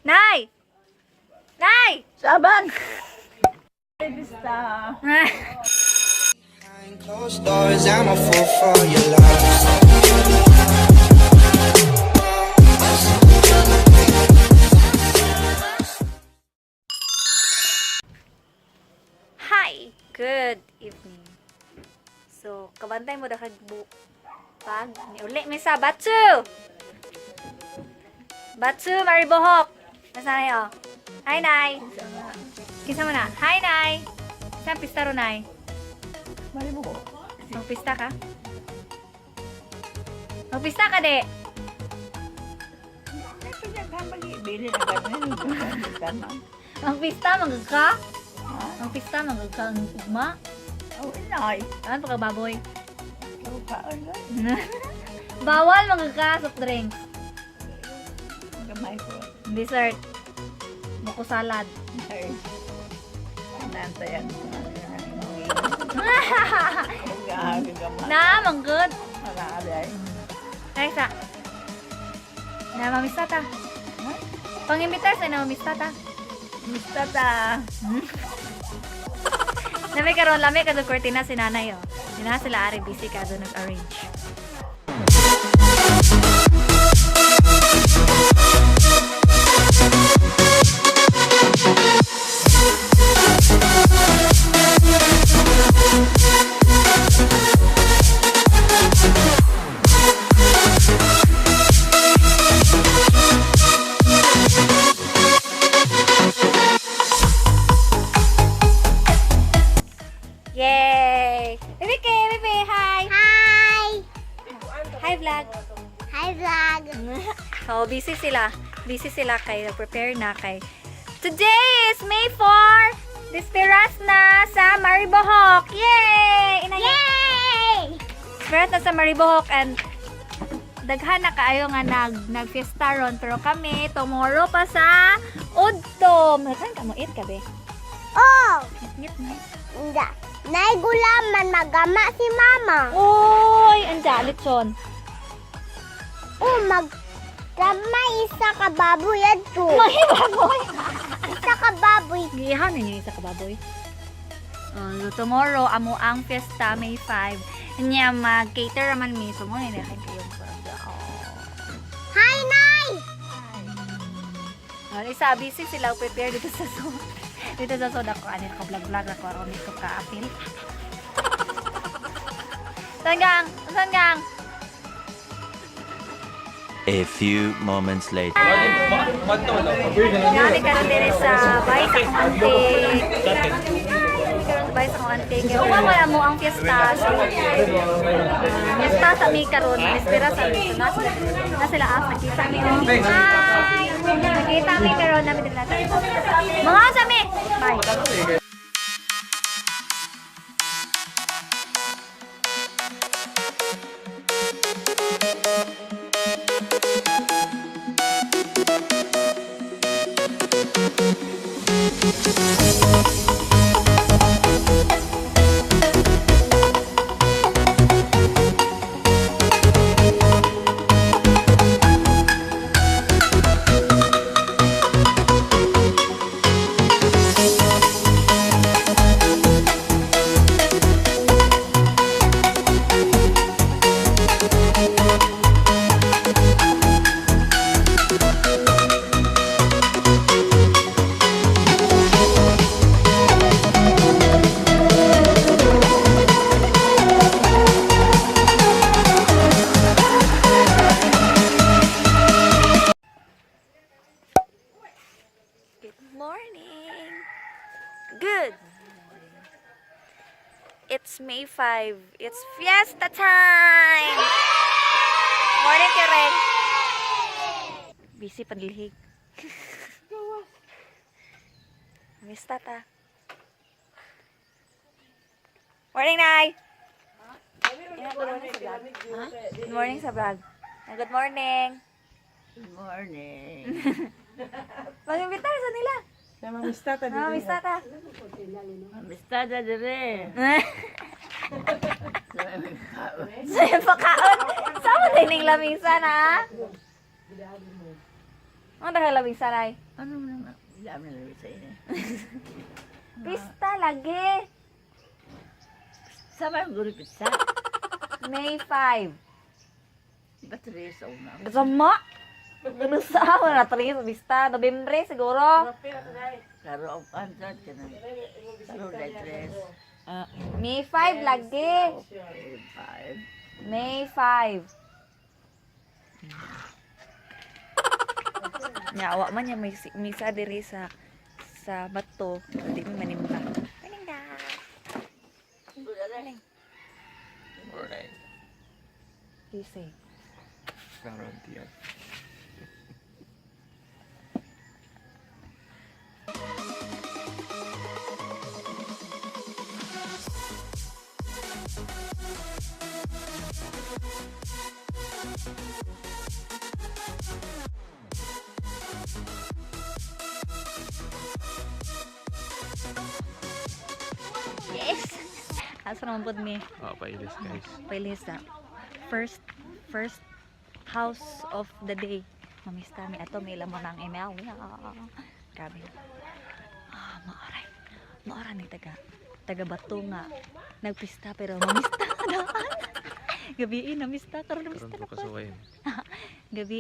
Nay! Nay! Sabang! Fiesta. Behind closed doors, I'm a fool for your love. Hi! Good evening. So, kabantay mo dakag pag ni uli may sa Batsu! Batsu, Maribojoc! Nasaan na Hi, Nay! Kisa mo na. Hi, Nay! Saan pista ro, Nay? Maribojoc. Magpista ka? Magpista ka, de! Ito niya ka mag-ibili na ganun. Magpista, magagka? Magpista, magagka ang ugma? Oh, inay. Ano pa ka, baboy? Oh, kaon lang. Bawal magagka soft drinks. Gamay ko. Dessert. Buko salad. Ay. Nantayan. Na, manggod. Malaalay. Alexa. Na, mamista ta. Pang-imbitar sa na, mamista ta. Mista ta. Nami karon lami kadto cortina si nanay Sina sila ari busy kadto nag-arrange. Yay! Bibi, hi! Hi! Hi, vlog! Hi, vlog! Oh, busy sila. Busy sila kay prepare na kay. Today is May 4! Dispiras na sa Maribojoc! Yay! Yay! Dispiras na sa Maribojoc and daghan na kaayo nga nag-fiesta ron pero kami tomorrow pa sa Udtom. Saan ka mo eat ka be? Oh! Ngit na. Hindi. Naigulaman magama si mama. Uy! Anja, lechon. Oh, may isa ka baboy adto. May baboy! Isa ka baboy. Gihan ninyo isa ka baboy. So tomorrow amo ang fiesta May 5. Nya mag-cater man mi so mo ni kayo Hi, Nay! isa busy sila prepare dito sa dito sa soda ko ani ko vlog ako aron ko ka-apil. Sanggang. A few moments later. Nami karon dire sa bahay sa akong auntie. Karon bahay sa akong auntie. Kaya wala mo ang fiesta. So, fiesta sa mi karon, espera sa mi na sila nakita mi. Hi. Nakita mi karon namin din natin. Mga sami. Bye. Morning! Good! It's May 5. It's fiesta time! Morning, Karen! Busy panlihig. Fiesta ta. Morning, Nay! Good morning sa vlog. Good morning! Good morning. Mag-imbitar sa nila. Sa mamista ta dire. Mamista ta. Mamista ta dire. Sa'yo pa kaon. Saan mo dining lamisa na? Ang tagalabing saray. Ano naman? Alam na lang sa inyo. Pista lagi. Sama yung guri pizza. May 5. Ba't rin sa una? Sama. Ano sa ako na 3 sa pista. Nobyembre siguro. Karo ang pansat ka na. Karo dahil tres. May 5 lagi. 5. May 5. Nyawa man niya may misa diri sa bato. Di mo manimba. Manimba. Alright. Easy. Karantiyan. Yes. Asa naman po ni Pailis guys. Pailisa. First house of the day. Mamista mi ato may lamon ng email. Grabe. Maaray. Maaray ni taga bato nga nagpista pero mamista daan. Gabi namista karon namista Karon na ko po. kasuwayin. Gabi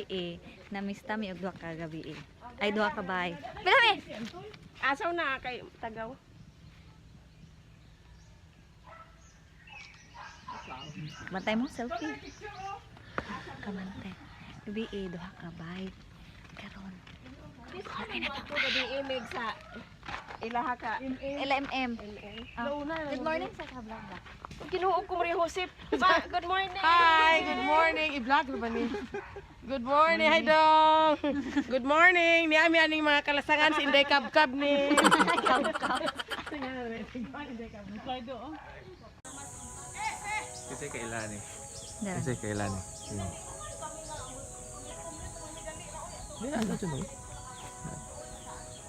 namista mi og duha ka gabi. Ay duha ka bay. Pila mi? Asaw na kay Tagaw. Mantay mo selfie. Kamantay. Gabi duha ka bay. Karon. Ay na pa. Gabi imig sa ilaha ka. LMM. Good morning sa kablog ba? Kinuog ko Maria Josep. Ba, good morning. Hi, good morning. I-vlog na ba ni? Good morning, hi dong. Good morning. Ni ami aning mga kalasangan si Inday Kabkab ni. Kasi kailan eh. Dara. Kasi kailan eh. Ano dyan eh?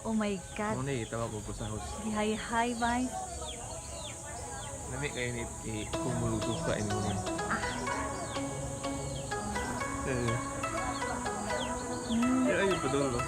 Oh my god. Muna eh, tawag ko sa house. Hi bye. Nami kayo ni kumulutos ka ini mo. Ay, padolo.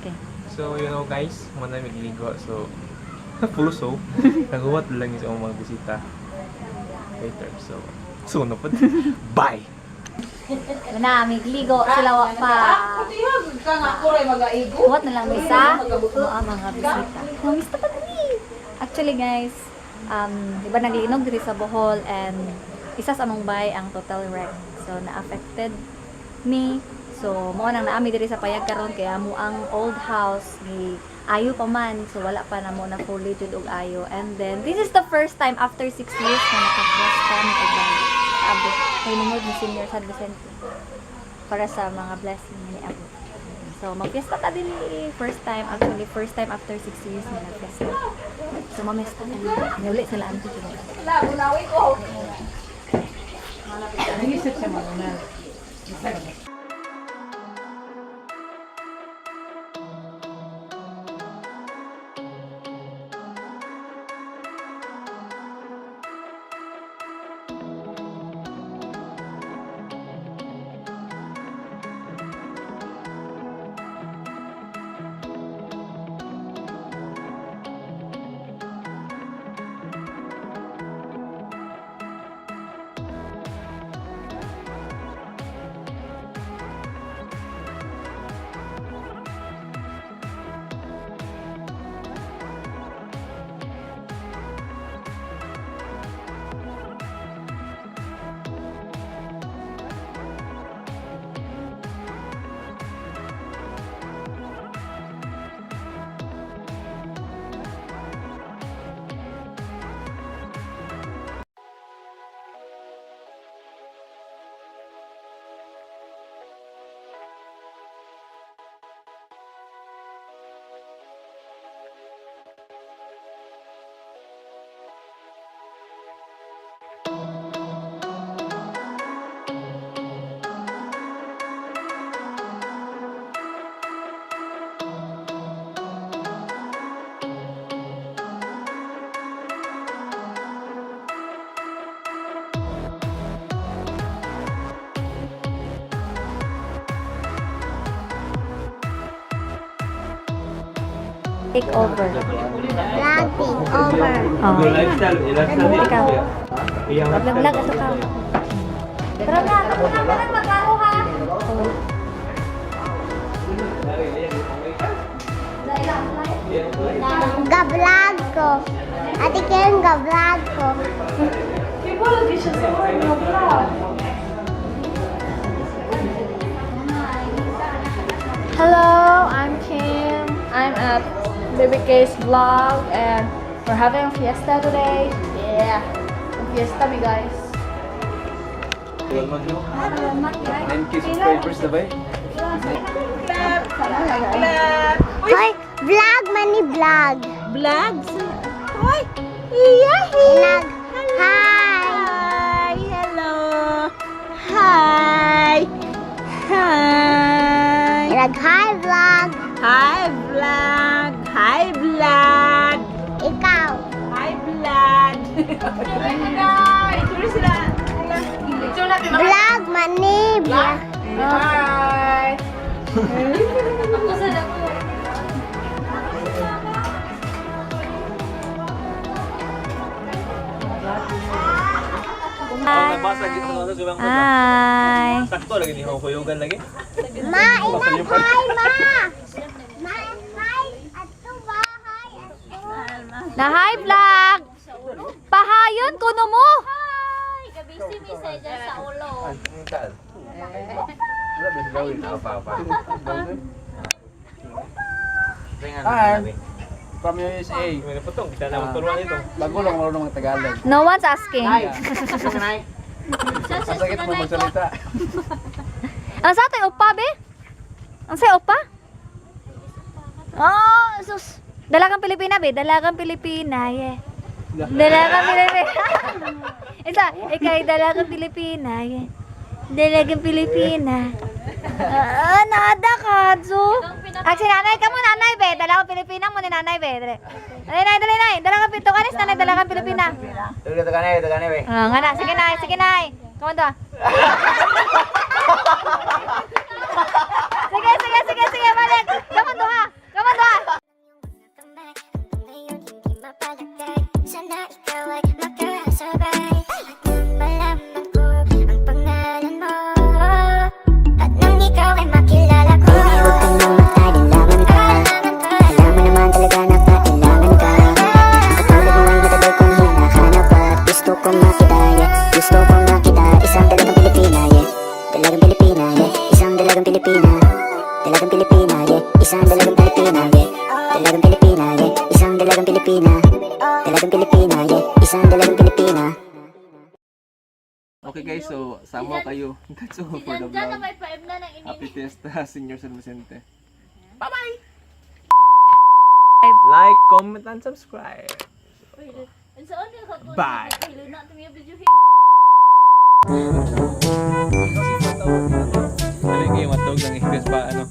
Okay. So, you know guys, muna magligo. So, puluso. Naguwat lang yung sa mga bisita. Later. So na po. Bye! Na migligo sila wa pa. What na lang isa? Mga bisita. Mamista pa ni. Actually guys, di ba naglinog diri sa Bohol and isa sa among bay ang total wreck. So na-affected me. So mo nang naami diri sa payag karon kaya mo ang old house ni ayo pa man. So wala pa na mo na fully jud og ayo. And then this is the first time after 6 years na nakapagfiesta mi og bay. Abot kay nungod ni Senior San Vicente para sa mga blessing ni Abot. So magfiesta ta din first time after 6 years na nagfiesta. So mamesta na uli sila ang tulo. Take over. Vlog take over. Oh. Lifestyle, Ikaw. Iyang Vlog ato ka. Pero nga, ako na ba mag-aro ha? Ga-vlog ko. Ate Karen, ga-vlog ko. Hello, I'm Kim. I'm at Baby K's vlog and we're having a fiesta today. Yeah. A fiesta me guys. Hoy, vlog mani vlog. Vlog? Hoy, vlog. Hi. Hi! Hello! Hi! Hi! Vlog, hi vlog. Hi, vlog! Hi, vlog! Ikaw. Hi, vlog! Ito sila! Vlog mani vlog. Hi. Hi. Sakto lagi ni Hokoyogan lagi. Ma, inag, hi ma. Ma, hi. Ato ba? Hi, ato. Na hi vlog. Pahayon kuno mo. Hi, from USA. May naputong, kita na magturuan ito. Bago lang marunong ng Tagalog. No one's asking. Masakit mo magsalita. Ang sa atin, opa, be? Ang sa opa? Oh, sus. Dalagang Pilipina, be? Dalagang Pilipina, yeah. Dalagang Pilipina. Isa, ikay dalagang Pilipina, yeah. Dalagang Pilipina. Nada ka, Zo. Actually, nanay ka mo, nanay, be. Dalagang Pilipina mo ni nanay, be. Dali, nay. Dalagang Pilipina, nanay, dalagang Pilipina. Ito ka na, be. Nga na, sige, nay. Come on, to. Sige, balik. Come on, to, ha. Sana ikaw ay makasabay at nang malaman ko ang pangalan mo at nang ikaw ay makilala ko. Baby, huwag kang nang magkailangan ka. Alam mo naman talaga na kailangan ka. Ang katulad mo ay matagal kong hinahanap at gusto kong makita, yeah. Gusto kong makita isang dalagang Pilipina, yeah. Dalagang Pilipina, yeah. Isang dalagang Pilipina. Dalagang Pilipina, yeah. Isang dalagang Pilipina, yeah. Dalagang Pilipina, yeah. Isang dalagang Pilipina. Dalagang Pilipina, yeah. Isang dalagang Pilipina. Okay guys, so sama kayo. That's all for the vlog. Happy Fiesta, Senior San Vicente. Like, comment, and subscribe. Bye! Sabi kayo matog ng English pa, ano?